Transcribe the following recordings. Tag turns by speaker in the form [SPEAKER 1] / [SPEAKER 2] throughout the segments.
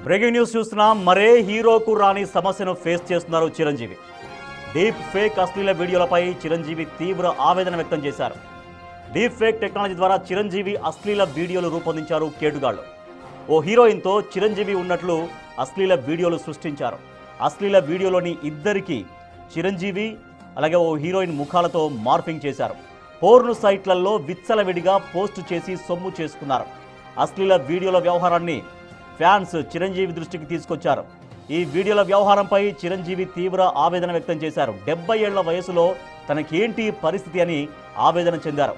[SPEAKER 1] Breaking news చూస్తున్నాం. మరే హీరోకు రాని సమస్యను ఫేస్ చేస్తున్నారు చిరంజీవి. డీప్ ఫేక్ అశ్లీల వీడియోలపై చిరంజీవి తీవ్ర ఆవేదన వ్యక్తం చేశారు. డీప్ ఫేక్ టెక్నాలజీ ద్వారా చిరంజీవి అశ్లీల వీడియోలు రూపొందించారు కేటుగాళ్లు. ఓ హీరోయిన్తో చిరంజీవి ఉన్నట్లు అశ్లీల వీడియోలు సృష్టించారు. అశ్లీల వీడియోలోని ఇద్దరికి చిరంజీవి అలాగే ఓ హీరోయిన్ ముఖాలతో మార్ఫింగ్ చేశారు. పోర్ను సైట్లలో విచ్చలవిడిగా పోస్టు చేసి సొమ్ము చేసుకున్నారు. అశ్లీల వీడియోల వ్యవహారాన్ని ఫ్యాన్స్ చిరంజీవి దృష్టికి తీసుకొచ్చారు. ఈ వీడియోల వ్యవహారంపై చిరంజీవి తీవ్ర ఆవేదన వ్యక్తం చేశారు. 70 ఏళ్ల వయసులో తనకేంటి పరిస్థితి అని ఆవేదన చెందారు.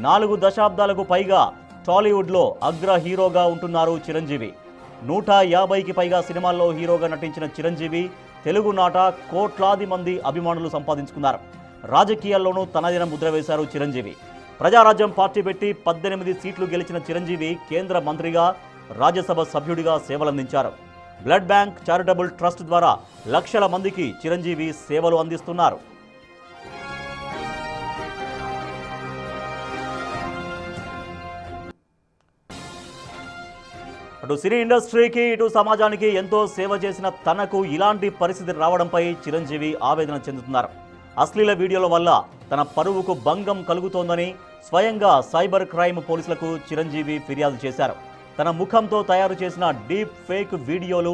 [SPEAKER 1] 4 దశాబ్దాలకు పైగా టాలీవుడ్లో అగ్ర హీరోగా ఉంటున్నారు చిరంజీవి. 150కి పైగా సినిమాల్లో హీరోగా నటించిన చిరంజీవి తెలుగునాట కోట్లాది మంది అభిమానులు సంపాదించుకున్నారు. రాజకీయాల్లోనూ తనదైన ముద్ర వేశారు చిరంజీవి. ప్రజారాజ్యం పార్టీ పెట్టి 18 సీట్లు గెలిచిన చిరంజీవి కేంద్ర మంత్రిగా, రాజ్యసభ సభ్యుడిగా సేవలందించారు. బ్లడ్ బ్యాంక్, చారిటబుల్ ట్రస్ట్ ద్వారా లక్షల మందికి చిరంజీవి సేవలు అందిస్తున్నారు. అటు సినీ ఇండస్ట్రీకి, ఇటు సమాజానికి ఎంతో సేవ చేసిన తనకు ఇలాంటి పరిస్థితి రావడంపై చిరంజీవి ఆవేదన చెందుతున్నారు. అశ్లీల వీడియోల వల్ల తన పరువుకు భంగం కలుగుతోందని స్వయంగా సైబర్ క్రైమ్ పోలీసులకు చిరంజీవి ఫిర్యాదు చేశారు. తన ముఖంతో తయారు చేసిన డీప్ ఫేక్ వీడియోలు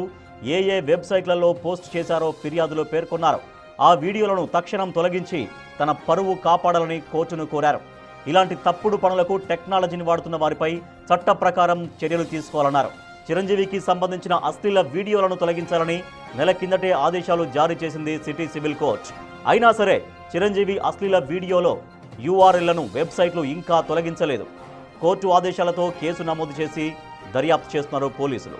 [SPEAKER 1] ఏ వెబ్సైట్లలో పోస్ట్ చేశారో ఫిర్యాదులో పేర్కొన్నారు. ఆ వీడియోలను తక్షణం తొలగించి తన పరువు కాపాడాలని కోర్టును కోరారు. ఇలాంటి తప్పుడు పనులకు టెక్నాలజీని వాడుతున్న వారిపై చట్ట ప్రకారం చర్యలు తీసుకోవాలన్నారు. చిరంజీవికి సంబంధించిన అశ్లీల వీడియోలను తొలగించాలని నెల కిందటే ఆదేశాలు జారీ చేసింది సిటీ సివిల్ కోర్టు. అయినా సరే చిరంజీవి అశ్లీల వీడియోలో URLలను వెబ్సైట్లు ఇంకా తొలగించలేదు. కోర్టు ఆదేశాలతో కేసు నమోదు చేసి దర్యాప్తు చేస్తున్నారు పోలీసులు.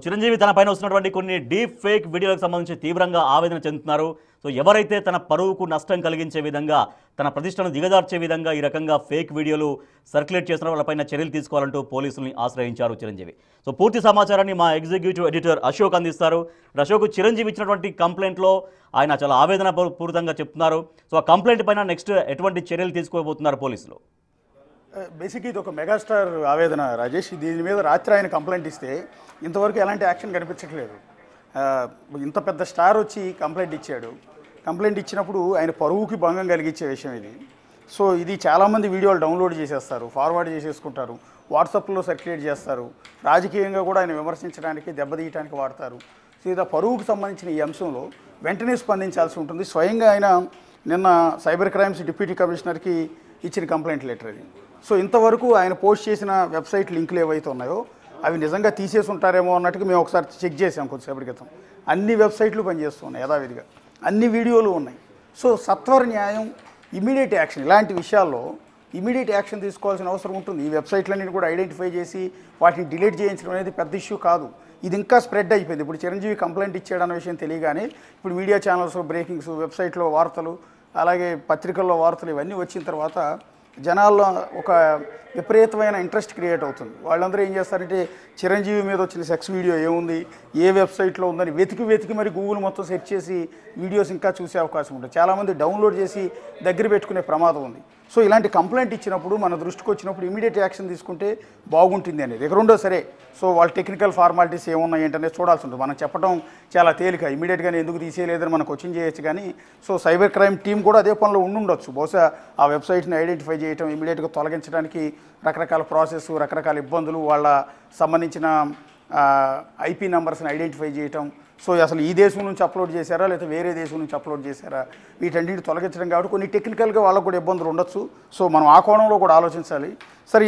[SPEAKER 1] చిరంజీవి తన పైన వస్తున్నటువంటి కొన్ని డీప్ ఫేక్ వీడియోలకు సంబంధించి తీవ్రంగా ఆవేదన చెందుతున్నారు. ఎవరైతే తన పరువుకు నష్టం కలిగించే విధంగా, తన ప్రతిష్టను దిగజార్చే విధంగా ఈ రకంగా ఫేక్ వీడియోలు సర్క్యులేట్ చేసిన వాళ్ళపైన చర్యలు తీసుకోవాలంటూ పోలీసుల్ని ఆశ్రయించారు చిరంజీవి. పూర్తి సమాచారాన్ని మా ఎగ్జిక్యూటివ్ ఎడిటర్ అశోక్ అందిస్తారు. అశోక్, చిరంజీవి ఇచ్చినటువంటి కంప్లైంట్లో ఆయన చాలా ఆవేదన పూరితంగా చెప్తున్నారు. ఆ కంప్లైంట్ పైన నెక్స్ట్ ఎటువంటి చర్యలు తీసుకోబోతున్నారు పోలీసులు?
[SPEAKER 2] బేసిక్గా ఇది ఒక మెగాస్టార్ ఆవేదన రాజేష్. దీని మీద రాత్రి ఆయన కంప్లైంట్ ఇస్తే ఇంతవరకు ఎలాంటి యాక్షన్ కనిపించట్లేదు. ఇంత పెద్ద స్టార్ వచ్చి కంప్లైంట్ ఇచ్చాడు. కంప్లైంట్ ఇచ్చినప్పుడు ఆయన పరువుకి భంగం కలిగించే విషయం ఇది. ఇది చాలామంది వీడియోలు డౌన్లోడ్ చేసేస్తారు, ఫార్వర్డ్ చేసేసుకుంటారు, వాట్సాప్లో సర్క్యులేట్ చేస్తారు. రాజకీయంగా కూడా ఆయన విమర్శించడానికి, దెబ్బతీయడానికి వాడతారు. ఇది పరువుకు సంబంధించిన ఈ అంశంలో వెంటనే స్పందించాల్సి ఉంటుంది. స్వయంగా ఆయన నిన్న సైబర్ క్రైమ్స్ డిప్యూటీ కమిషనర్కి ఇచ్చిన కంప్లైంట్ లెటర్ అది. ఇంతవరకు ఆయన పోస్ట్ చేసిన వెబ్సైట్ లింకులు ఏవైతే ఉన్నాయో అవి నిజంగా తీసేసి ఉంటారేమో అన్నట్టుగా మేము ఒకసారి చెక్ చేసాం కొద్దిసేపటి క్రితం. అన్ని వెబ్సైట్లు పనిచేస్తున్నాయి యథావిధిగా, అన్ని వీడియోలు ఉన్నాయి. సత్వర న్యాయం, ఇమీడియట్ యాక్షన్, ఇలాంటి విషయాల్లో ఇమీడియట్ యాక్షన్ తీసుకోవాల్సిన అవసరం ఉంటుంది. ఈ వెబ్సైట్లన్నింటినీ కూడా ఐడెంటిఫై చేసి వాటిని డిలీట్ చేయించడం అనేది పెద్ద ఇష్యూ కాదు. ఇది ఇంకా స్ప్రెడ్ అయిపోయింది. ఇప్పుడు చిరంజీవి కంప్లైంట్ ఇచ్చాడన్న విషయం తెలియగానే ఇప్పుడు మీడియా ఛానల్స్, బ్రేకింగ్స్, వెబ్సైట్లో వార్తలు, అలాగే పత్రికల్లో వార్తలు ఇవన్నీ వచ్చిన తర్వాత జనాల్లో ఒక విపరీతమైన ఇంట్రెస్ట్ క్రియేట్ అవుతుంది. వాళ్ళందరూ ఏం చేస్తారంటే చిరంజీవి మీద వచ్చిన సెక్స్ వీడియో ఏముంది, ఏ వెబ్సైట్లో ఉందని వెతికి మరి గూగుల్ మొత్తం సెర్చ్ చేసి వీడియోస్ ఇంకా చూసే అవకాశం ఉంటుంది. చాలామంది డౌన్లోడ్ చేసి దగ్గర పెట్టుకునే ప్రమాదం ఉంది. ఇలాంటి కంప్లైంట్ ఇచ్చినప్పుడు, మన దృష్టికి వచ్చినప్పుడు ఇమీడియట్ యాక్షన్ తీసుకుంటే బాగుంటుంది అనేది. రెండో సరే వాళ్ళ టెక్నికల్ ఫార్మాలిటీస్ ఏమున్నాయి ఏంటనేది చూడాల్సి ఉంటుంది. మనం చెప్పడం చాలా తేలిక, ఇమీడియట్గానే ఎందుకు తీసేయలేదని మనం క్వశ్చన్ చేయొచ్చు. కానీ సైబర్ క్రైమ్ టీం కూడా అదే పనిలో ఉండుండొచ్చు. బహుశా ఆ వెబ్సైట్ని ఐడెంటిఫై చేయటం, ఇమీడియట్గా తొలగించడానికి రకరకాల ప్రాసెస్, రకరకాల ఇబ్బందులు, వాళ్ళ సంబంధించిన IP నెంబర్స్ని ఐడెంటిఫై చేయటం, అసలు ఈ దేశం నుంచి అప్లోడ్ చేశారా లేదా వేరే దేశం నుంచి అప్లోడ్ చేశారా, వీటన్నిటిని తొలగించడం కాబట్టి కొన్ని టెక్నికల్గా వాళ్ళకు కూడా ఇబ్బందులు ఉండొచ్చు. మనం ఆ కోణంలో కూడా ఆలోచించాలి.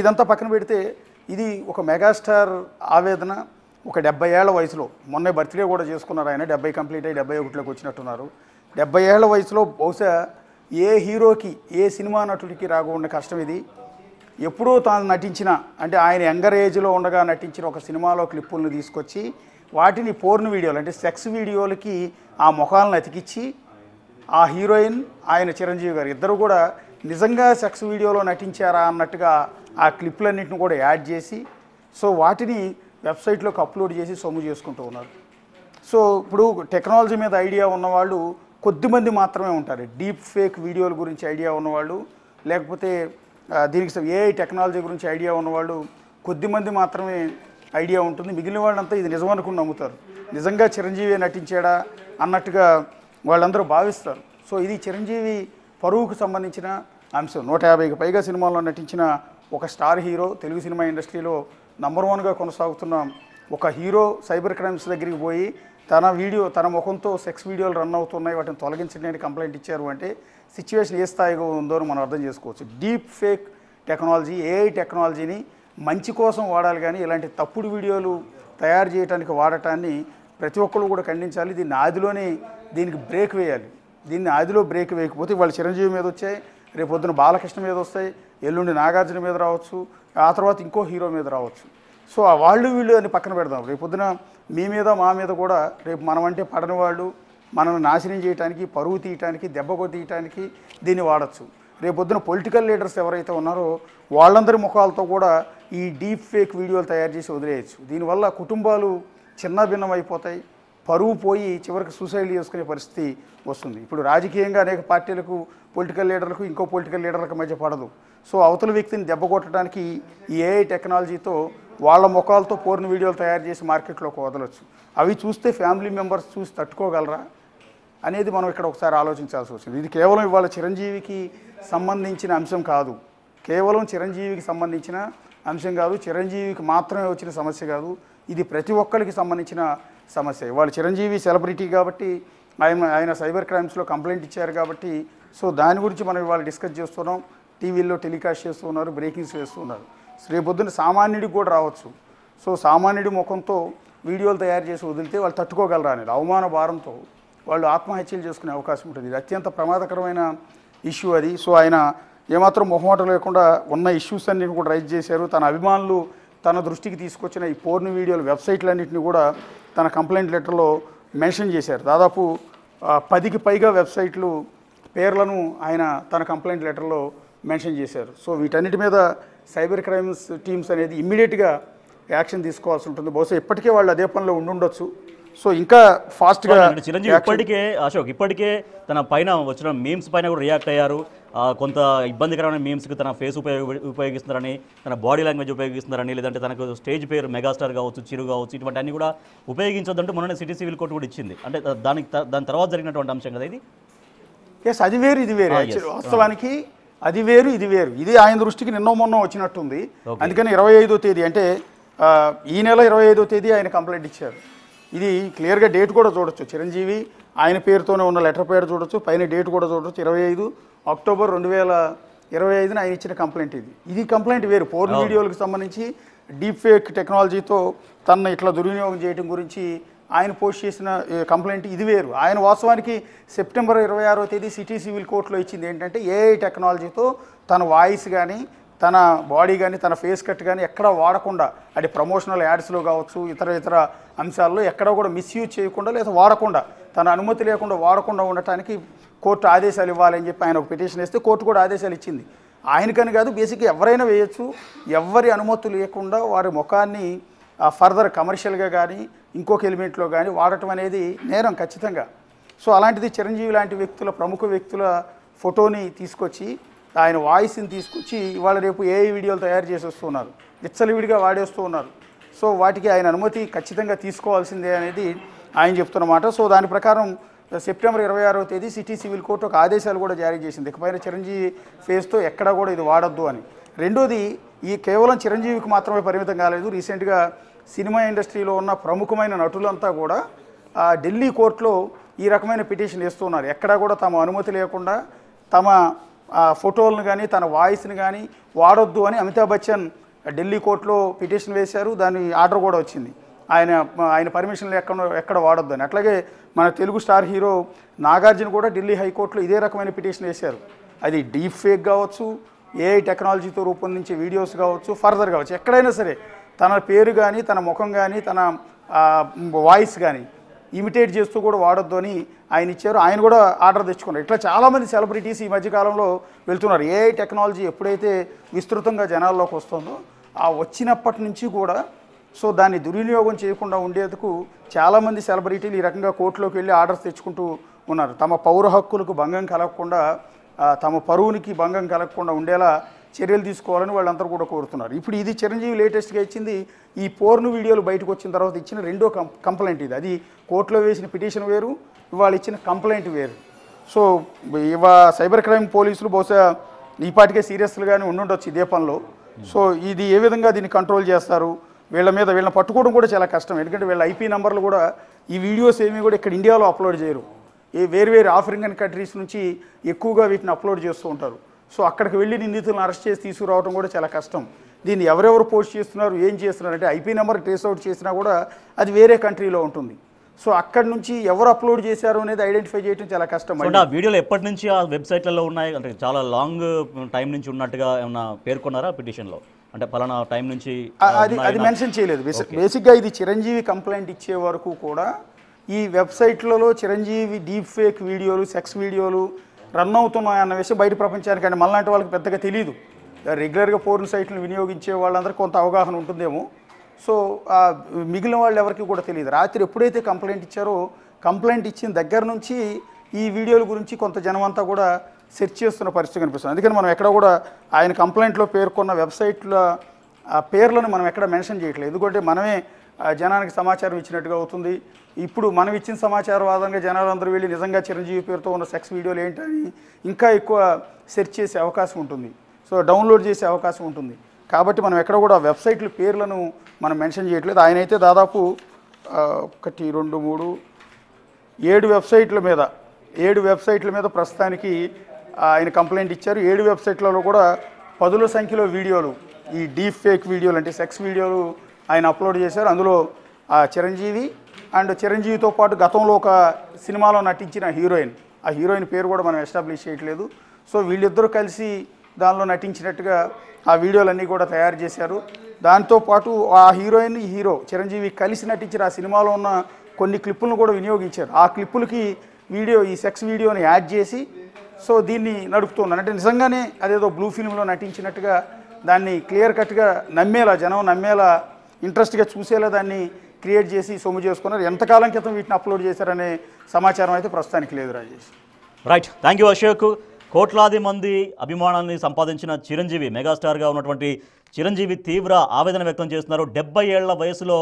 [SPEAKER 2] ఇదంతా పక్కన పెడితే ఇది ఒక మెగాస్టార్ ఆవేదన. ఒక 70 ఏళ్ల వయసులో, మొన్నే బర్త్డే కూడా చేసుకున్నారు ఆయన. 70 కంప్లీట్ అయ్యి 71లోకి వచ్చినట్టున్నారు. 70 ఏళ్ల వయసులో బహుశా ఏ హీరోకి, ఏ సినిమా నటుడికి రాకుండా కష్టం ఇది. ఎప్పుడూ తాను నటించిన, అంటే ఆయన యంగర్ ఏజ్లో ఉండగా నటించిన ఒక సినిమాలో క్లిప్పులను తీసుకొచ్చి వాటిని పోర్న్ వీడియోలు, అంటే సెక్స్ వీడియోలకి ఆ ముఖాలను అతికిచ్చి ఆ హీరోయిన్, ఆయన చిరంజీవి గారు ఇద్దరు కూడా నిజంగా సెక్స్ వీడియోలో నటించారా అన్నట్టుగా ఆ క్లిప్లన్నింటిని కూడా యాడ్ చేసి వాటిని వెబ్సైట్లోకి అప్లోడ్ చేసి సొమ్ము చేసుకుంటూ ఉన్నారు. సో ఇప్పుడు టెక్నాలజీ మీద ఐడియా ఉన్నవాళ్ళు కొద్దిమంది మాత్రమే ఉంటారు. డీప్ ఫేక్ వీడియోల గురించి ఐడియా ఉన్నవాళ్ళు, లేకపోతే దీనికి ఏఐ టెక్నాలజీ గురించి ఐడియా ఉన్నవాళ్ళు కొద్దిమంది మాత్రమే ఐడియా ఉంటుంది. మిగిలిన వాళ్ళంతా ఇది నిజం అనుకుని నమ్ముతారు. నిజంగా చిరంజీవి నటించాడా అన్నట్టుగా వాళ్ళందరూ భావిస్తారు. సో ఇది చిరంజీవి పరువుకు సంబంధించిన అంశం. 150కి పైగా సినిమాల్లో నటించిన ఒక స్టార్ హీరో, తెలుగు సినిమా ఇండస్ట్రీలో నంబర్ 1గా కొనసాగుతున్న ఒక హీరో సైబర్ క్రైమ్స్ దగ్గరికి పోయి తన ముఖంతో సెక్స్ వీడియోలు రన్ అవుతున్నాయి, వాటిని తొలగించడానికి కంప్లైంట్ ఇచ్చారు అంటే సిచ్యువేషన్ ఏ స్థాయిగా ఉందో మనం అర్థం చేసుకోవచ్చు. డీప్ ఫేక్ టెక్నాలజీ, ఏఐ టెక్నాలజీని మంచి కోసం వాడాలి, కానీ ఇలాంటి తప్పుడు వీడియోలు తయారు చేయడానికి వాడటాన్ని ప్రతి ఒక్కరు కూడా ఖండించాలి. దీనికి బ్రేక్ వేయాలి. దీన్ని ఆదిలో బ్రేక్ వేయకపోతే వాళ్ళు చిరంజీవి మీద వచ్చాయి, రేపు పొద్దున బాలకృష్ణ మీద వస్తాయి, ఎల్లుండి నాగార్జున మీద రావచ్చు, ఆ తర్వాత ఇంకో హీరో మీద రావచ్చు. సో ఆ వీళ్ళు అని పక్కన పెడదాం. రేపు పొద్దున మీ మీద మా మీద కూడా రేపు మనమంటే పడని వాళ్ళు మనల్ని నాశనం చేయడానికి, పరువు తీయటానికి, దెబ్బ కొట్టేయటానికి దీన్ని వాడచ్చు. రేపు పొద్దున పొలిటికల్ లీడర్స్ ఎవరైతే ఉన్నారో వాళ్ళందరి ముఖాలతో కూడా ఈ డీప్ ఫేక్ వీడియోలు తయారు చేసి వదిలేయచ్చు. దీనివల్ల కుటుంబాలు చిన్న భిన్నం అయిపోతాయి, పరువు పోయి చివరికి సూసైడ్ చేసుకునే పరిస్థితి వస్తుంది. ఇప్పుడు రాజకీయంగా అనేక పార్టీలకు, పొలిటికల్ లీడర్లకు ఇంకో పొలిటికల్ లీడర్లకు మధ్య పడదు. సో అవతల వ్యక్తిని దెబ్బ కొట్టడానికి ఈ ఏఐ టెక్నాలజీతో వాళ్ళ ముఖాలతో పోర్న్ వీడియోలు తయారు చేసి మార్కెట్లోకి వదలొచ్చు. అవి చూస్తే ఫ్యామిలీ మెంబర్స్ చూసి తట్టుకోగలరా అనేది మనం ఇక్కడ ఒకసారి ఆలోచించాల్సి వచ్చింది. ఇది కేవలం ఇవాళ చిరంజీవికి సంబంధించిన అంశం కాదు, చిరంజీవికి మాత్రమే వచ్చిన సమస్య కాదు, ఇది ప్రతి ఒక్కరికి సంబంధించిన సమస్య. ఇవాళ చిరంజీవి సెలబ్రిటీ కాబట్టి ఆయన సైబర్ క్రైమ్స్లో కంప్లైంట్ ఇచ్చారు కాబట్టి సో దాని గురించి మనం ఇవాళ డిస్కస్ చేస్తున్నాం, టీవీల్లో టెలికాస్ట్ చేస్తున్నారు, బ్రేకింగ్స్ వేస్తున్నారు. రేపొద్దున సామాన్యుడికి కూడా రావచ్చు. సో సామాన్యుడి ముఖంతో వీడియోలు తయారు చేసి వదిలితే వాళ్ళు తట్టుకోగలరా అనేది అవమాన భారంతో వాళ్ళు ఆత్మహత్యలు చేసుకునే అవకాశం ఉంటుంది. ఇది అత్యంత ప్రమాదకరమైన ఇష్యూ అది. సో ఆయన ఏమాత్రం మొహమాట లేకుండా ఉన్న ఇష్యూస్ అన్నింటిని కూడా రైజ్ చేశారు. తన అభిమానులు తన దృష్టికి తీసుకొచ్చిన ఈ పోర్న్ వీడియోలు వెబ్సైట్లన్నింటినీ కూడా తన కంప్లైంట్ లెటర్లో మెన్షన్ చేశారు. దాదాపు 10కి పైగా వెబ్సైట్లు పేర్లను ఆయన తన కంప్లైంట్ లెటర్లో మెన్షన్ చేశారు. సో వీటన్నిటి మీద సైబర్ క్రైమ్స్ టీమ్స్ అనేది ఇమ్మీడియట్గా యాక్షన్ తీసుకోవాల్సి ఉంటుంది. బహుశా ఇప్పటికే వాళ్ళు అదే పనిలో ఉండుండొచ్చు. సో ఇంకా ఫాస్ట్గా
[SPEAKER 1] చిరంజీవి ఇప్పటికే తన పైన వచ్చిన మీమ్స్ పైన కూడా రియాక్ట్ అయ్యారు. కొంత ఇబ్బందికరమైన మీమ్స్కి తన ఫేస్ ఉపయోగిస్తున్నారని, తన బాడీ లాంగ్వేజ్ ఉపయోగిస్తున్నారని, లేదంటే తనకు స్టేజ్ పేరు మెగాస్టార్ కావచ్చు, చిరు కావచ్చు, ఇటువంటి అన్ని కూడా ఉపయోగించొద్దంటూ మొన్న సిటీ సివిల్ కోర్టు కూడా ఇచ్చింది. అంటే దాని తర్వాత జరిగినటువంటి అంశం కదా ఇది.
[SPEAKER 2] ఎస్, అది వేరు ఇది వేరు. వాస్తవానికి అది వేరు ఇది వేరు. ఇది ఆయన దృష్టికి నిన్న మొన్న వచ్చినట్టుంది. అందుకని 25వ తేదీ అంటే ఈ నెల 25వ తేదీ ఆయన కంప్లైంట్ ఇచ్చారు. ఇది క్లియర్గా డేట్ కూడా చూడొచ్చు. చిరంజీవి ఆయన పేరుతోనే ఉన్న లెటర్ పేరు చూడొచ్చు, పైన డేట్ కూడా చూడొచ్చు. 25 అక్టోబర్ 2025 ఆయన ఇచ్చిన కంప్లైంట్ ఇది కంప్లైంట్ వేరు. పోర్న్ వీడియోలకు సంబంధించి డీప్ ఫేక్ టెక్నాలజీతో తనను ఇట్లా దుర్వినియోగం చేయడం గురించి ఆయన పోస్ట్ చేసిన కంప్లైంట్ ఇది వేరు. ఆయన వాస్తవానికి సెప్టెంబర్ 26వ తేదీ సిటీ సివిల్ కోర్టులో ఇచ్చింది ఏంటంటే ఏఐ టెక్నాలజీతో తన వాయిస్ కానీ, తన బాడీ కానీ, తన ఫేస్ కట్ కానీ ఎక్కడ వాడకుండా, అది ప్రమోషనల్ యాడ్స్లో కావచ్చు, ఇతర అంశాల్లో ఎక్కడ కూడా మిస్యూజ్ చేయకుండా లేదా వాడకుండా, తన అనుమతి లేకుండా వాడకుండా ఉండటానికి కోర్టు ఆదేశాలు ఇవ్వాలని చెప్పి ఆయన ఒక పిటిషన్ వేస్తే కోర్టు కూడా ఆదేశాలు ఇచ్చింది. ఆయనకని కాదు, బేసిక్గా ఎవరైనా వేయచ్చు. ఎవరి అనుమతి లేకుండా వారి ముఖాన్ని ఫర్దర్ కమర్షియల్గా కానీ ఇంకొక ఎలిమెంట్లో కానీ వాడటం అనేది నేరం ఖచ్చితంగా. సో అలాంటిది చిరంజీవి లాంటి వ్యక్తుల, ప్రముఖ వ్యక్తుల ఫోటోని తీసుకొచ్చి, ఆయన వాయిస్ని తీసుకొచ్చి ఇవాళ రేపు ఏఐ వీడియోలు తయారు చేసి వస్తున్నారు, విచ్చలవిడిగా వాడేస్తూ ఉన్నారు. సో వాటికి ఆయన అనుమతి ఖచ్చితంగా తీసుకోవాల్సిందే అనేది ఆయన చెప్తున్నమాట. సో దాని ప్రకారం సెప్టెంబర్ 26వ తేదీ సిటీ సివిల్ కోర్టు ఒక ఆదేశాలు కూడా జారీ చేసింది, ఇకపైన చిరంజీవి ఫేస్తో ఎక్కడా కూడా ఇది వాడొద్దు అని. రెండోది, ఈ కేవలం చిరంజీవికి మాత్రమే పరిమితం కాలేదు. రీసెంట్గా సినిమా ఇండస్ట్రీలో ఉన్న ప్రముఖమైన నటులంతా కూడా ఢిల్లీ కోర్టులో ఈ రకమైన పిటిషన్ వేస్తున్నారు. ఎక్కడా కూడా తమ అనుమతి లేకుండా తమ ఫోటోలను కానీ తన వాయిస్ని కానీ వాడొద్దు అని అమితాబ్ బచ్చన్ ఢిల్లీ కోర్టులో పిటిషన్ వేశారు. దాని ఆర్డర్ కూడా వచ్చింది, ఆయన పర్మిషన్లు ఎక్కడ వాడొద్దు అని. అట్లాగే మన తెలుగు స్టార్ హీరో నాగార్జున కూడా ఢిల్లీ హైకోర్టులో ఇదే రకమైన పిటిషన్ వేశారు. అది డీప్ ఫేక్ కావచ్చు, ఏఐ టెక్నాలజీతో రూపొందించే వీడియోస్ కావచ్చు, ఫర్దర్ కావచ్చు, ఎక్కడైనా సరే తన పేరు కానీ, తన ముఖం కానీ, తన వాయిస్ కానీ ఇమిటేట్ చేస్తూ కూడా వాడొద్దు అని ఆయన ఇచ్చారు. ఆయన కూడా ఆర్డర్ తెచ్చుకున్నారు. ఇట్లా చాలామంది సెలబ్రిటీస్ ఈ మధ్యకాలంలో వెళ్తున్నారు. ఏఐ టెక్నాలజీ ఎప్పుడైతే విస్తృతంగా జనాల్లోకి వస్తుందో ఆ వచ్చినప్పటి నుంచి కూడా సో దాన్ని దుర్వినియోగం చేయకుండా ఉండేందుకు చాలామంది సెలబ్రిటీలు ఈ రకంగా కోర్టులోకి వెళ్ళి ఆర్డర్స్ తెచ్చుకుంటూ ఉన్నారు. తమ పౌర హక్కులకు భంగం కలగకుండా, తమ పరువునికి భంగం కలగకుండా ఉండేలా చర్యలు తీసుకోవాలని వాళ్ళందరూ కూడా కోరుతున్నారు. ఇప్పుడు ఇది చిరంజీవి లేటెస్ట్గా ఇచ్చింది ఈ పోర్న్ వీడియోలు బయటకు వచ్చిన తర్వాత ఇచ్చిన రెండో కంప్లైంట్ ఇది. అది కోర్టులో వేసిన పిటిషన్ వేరు, ఇవాళ ఇచ్చిన కంప్లైంట్ వేరు. సో సైబర్ క్రైమ్ పోలీసులు బహుశా ఈ పాటికే సీరియస్గానే ఉండుండొచ్చు ఇదే పనిలో. సో ఇది ఏ విధంగా దీన్ని కంట్రోల్ చేస్తారు, వీళ్ళని పట్టుకోవడం కూడా చాలా కష్టం. ఎందుకంటే వీళ్ళ ఐపీ నెంబర్లు కూడా ఈ వీడియోస్ ఏమీ కూడా ఇక్కడ ఇండియాలో అప్లోడ్ చేయరు. వేరు ఆఫ్రికన్ కంట్రీస్ నుంచి ఎక్కువగా వీటిని అప్లోడ్ చేస్తూ ఉంటారు. సో అక్కడికి వెళ్ళి నిందితులను అరెస్ట్ చేసి తీసుకురావడం కూడా చాలా కష్టం. దీన్ని ఎవరెవరు పోస్ట్ చేస్తున్నారు, ఏం చేస్తున్నారు అంటే ఐపీ నెంబర్ ట్రేస్ అవుట్ చేసినా కూడా అది వేరే కంట్రీలో ఉంటుంది. సో అక్కడి నుంచి ఎవరు అప్లోడ్ చేశారు అనేది ఐడెంటిఫై చేయడం చాలా కష్టం.
[SPEAKER 1] అంటే ఆ వీడియోలు ఎప్పటి నుంచి ఆ వెబ్సైట్లలో ఉన్నాయి అంటే చాలా లాంగ్ టైం నుంచి ఉన్నట్టుగా ఏమన్నా పేర్కొన్నారా పిటిషన్లో? అంటే పలానా టైం నుంచి
[SPEAKER 2] అది మెన్షన్ చేయలేదు. బేసిక్గా ఇది చిరంజీవి కంప్లైంట్ ఇచ్చే వరకు కూడా ఈ వెబ్సైట్లలో చిరంజీవి డీప్ ఫేక్ వీడియోలు, సెక్స్ వీడియోలు రన్ అవుతున్నాయన్న విషయం బయట ప్రపంచానికి అంటే మనలాంటి వాళ్ళకి పెద్దగా తెలియదు. రెగ్యులర్గా పోర్న్ సైట్లను వినియోగించే వాళ్ళందరికీ కొంత అవగాహన ఉంటుందేమో. సో మిగిలిన వాళ్ళు ఎవరికి కూడా తెలియదు. రాత్రి ఎప్పుడైతే కంప్లైంట్ ఇచ్చారో కంప్లైంట్ ఇచ్చిన దగ్గర నుంచి ఈ వీడియోల గురించి కొంత జనం అంతా కూడా సెర్చ్ చేస్తున్న పరిస్థితి కనిపిస్తుంది. అందుకని మనం ఎక్కడ కూడా ఆయన కంప్లైంట్లో పేర్కొన్న వెబ్సైట్ల పేర్లను మనం ఎక్కడ మెన్షన్ చేయట్లేదు. ఎందుకంటే మనమే జనానికి సమాచారం ఇచ్చినట్టుగా అవుతుంది. ఇప్పుడు మనం ఇచ్చిన సమాచారం ఆధారంగా జనాలందరూ వెళ్ళి నిజంగా చిరంజీవి పేరుతో ఉన్న సెక్స్ వీడియోలు ఏంటని ఇంకా ఎక్కువ సెర్చ్ చేసే అవకాశం ఉంటుంది. సో డౌన్లోడ్ చేసే అవకాశం ఉంటుంది. కాబట్టి మనం ఎక్కడ కూడా వెబ్సైట్ల పేర్లను మనం మెన్షన్ చేయట్లేదు. ఆయన అయితే దాదాపు 1, 2, 3, 7 వెబ్సైట్ల మీద ప్రస్తుతానికి ఆయన కంప్లైంట్ ఇచ్చారు. 7 వెబ్సైట్లలో కూడా పదుల సంఖ్యలో వీడియోలు, ఈ డీప్ ఫేక్ వీడియోలు అంటే సెక్స్ వీడియోలు ఆయన అప్లోడ్ చేశారు. అందులో చిరంజీవి అండ్ చిరంజీవితో పాటు గతంలో ఒక సినిమాలో నటించిన ఆ హీరోయిన్ పేరు కూడా మనం ఎస్టాబ్లిష్ చేయట్లేదు. సో వీళ్ళిద్దరూ కలిసి దానిలో నటించినట్టుగా ఆ వీడియోలన్నీ కూడా తయారు చేశారు. దాంతోపాటు ఆ హీరోయిన్ హీరో చిరంజీవి కలిసి నటించిన ఆ సినిమాలో ఉన్న కొన్ని క్లిప్పులను కూడా వినియోగించారు. ఆ క్లిప్పులకి ఈ సెక్స్ వీడియోని యాడ్ చేసి సో దీన్ని నడుపుతున్నారు. అంటే నిజంగానే అదేదో బ్లూ ఫిల్మ్లో నటించినట్టుగా దాన్ని క్లియర్ కట్గా జనం నమ్మేలా ఇంట్రెస్ట్గా చూసేలా దాన్ని క్రియేట్ చేసి సొమ్ము చేసుకున్నారు. ఎంతకాలం క్రితం వీటిని అప్లోడ్ చేశారనే సమాచారం అయితే ప్రస్తుతానికి లేదు Rajesh.
[SPEAKER 1] Right, thank you Ashok. కోట్లాది మంది అభిమానాన్ని సంపాదించిన చిరంజీవి, మెగాస్టార్గా ఉన్నటువంటి చిరంజీవి తీవ్ర ఆవేదన వ్యక్తం చేస్తున్నారు. 70 ఏళ్ల వయసులో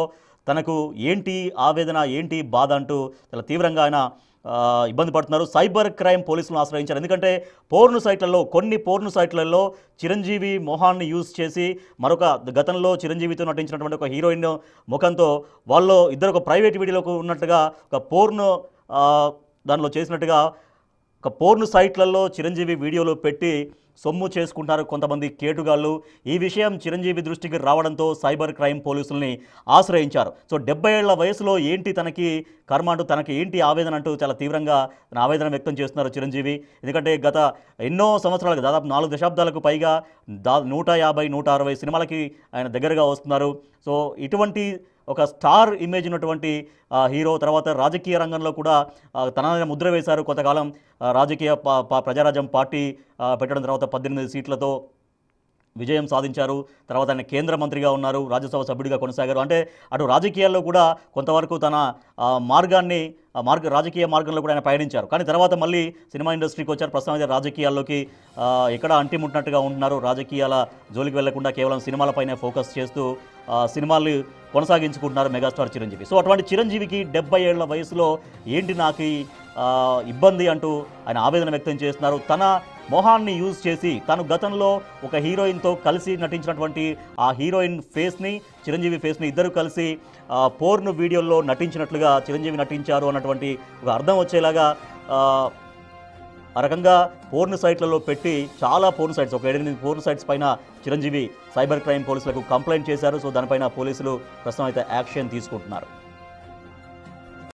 [SPEAKER 1] తనకు ఏంటి ఆవేదన, ఏంటి బాధ అంటూ చాలా తీవ్రంగా ఆయన ఇబ్బంది పడుతున్నారు. సైబర్ క్రైమ్ పోలీసులను ఆశ్రయించారు. ఎందుకంటే కొన్ని పోర్ను సైట్లలో చిరంజీవి మొహాన్ని యూజ్ చేసి మరొక గతంలో చిరంజీవితో నటించినటువంటి ఒక హీరోయిన్ ముఖంతో వాళ్ళు ఇద్దరు ఒక ప్రైవేట్ వీడియోలో ఉన్నట్టుగా ఒక పోర్ను దానిలో చేసినట్టుగా ఒక పోర్ను సైట్లలో చిరంజీవి వీడియోలు పెట్టి సొమ్ము చేసుకుంటారు కొంతమంది కేటుగాళ్ళు. ఈ విషయం చిరంజీవి దృష్టికి రావడంతో సైబర్ క్రైమ్ పోలీసుల్ని ఆశ్రయించారు. సో 70 ఏళ్ల వయసులో ఏంటి తనకి కర్మ అంటూ, తనకి ఏంటి ఆవేదన అంటూ చాలా తీవ్రంగా తన ఆవేదన వ్యక్తం చేస్తున్నారు చిరంజీవి. ఎందుకంటే గత ఎన్నో సంవత్సరాలకు దాదాపు 4 దశాబ్దాలకు పైగా 150-160 సినిమాలకి ఆయన దగ్గరగా వస్తున్నారు. సో ఇటువంటి ఒక స్టార్ ఇమేజ్ ఉన్నటువంటి హీరో తర్వాత రాజకీయ రంగంలో కూడా తనని ముద్ర వేశారు. కొంతకాలం రాజకీయ ప్రజారాజ్యం పార్టీ పెట్టడం తర్వాత 18 సీట్లతో విజయం సాధించారు. తర్వాత ఆయన కేంద్ర మంత్రిగా ఉన్నారు, రాజ్యసభ సభ్యుడిగా కొనసాగారు. అంటే అటు రాజకీయాల్లో కూడా కొంతవరకు తన రాజకీయ మార్గంలో కూడా ఆయన పయనించారు. కానీ తర్వాత మళ్ళీ సినిమా ఇండస్ట్రీకి వచ్చారు. ప్రస్తుతం అయితే రాజకీయాల్లోకి ఎక్కడ అంటిముట్టినట్టుగా ఉంటున్నారు. రాజకీయాల జోలికి వెళ్లకుండా కేవలం సినిమాలపైనే ఫోకస్ చేస్తూ సినిమాలు కొనసాగించుకుంటున్నారు మెగాస్టార్ చిరంజీవి. సో అటువంటి చిరంజీవికి 70 ఏళ్ల వయసులో ఏంటి నాకు ఇబ్బంది అంటూ ఆయన ఆవేదన వ్యక్తం చేస్తున్నారు. తన మొహాన్ని యూజ్ చేసి తను గతంలో ఒక హీరోయిన్తో కలిసి నటించినటువంటి ఆ హీరోయిన్ ఫేస్ని, చిరంజీవి ఫేస్ని ఇద్దరు కలిసి పోర్న్ వీడియోల్లో నటించినట్లుగా చిరంజీవి నటించారు అన్నటువంటి ఒక అర్థం వచ్చేలాగా ఆ రకంగా పోర్న్ సైట్లలో పెట్టి చాలా పోర్న్ సైట్స్, ఒక 7-8 పోర్న్ సైట్స్ పైన చిరంజీవి సైబర్ క్రైమ్ పోలీసులకు కంప్లైంట్ చేశారు. సో దానిపైన పోలీసులు ప్రస్తుతం అయితే యాక్షన్ తీసుకుంటున్నారు.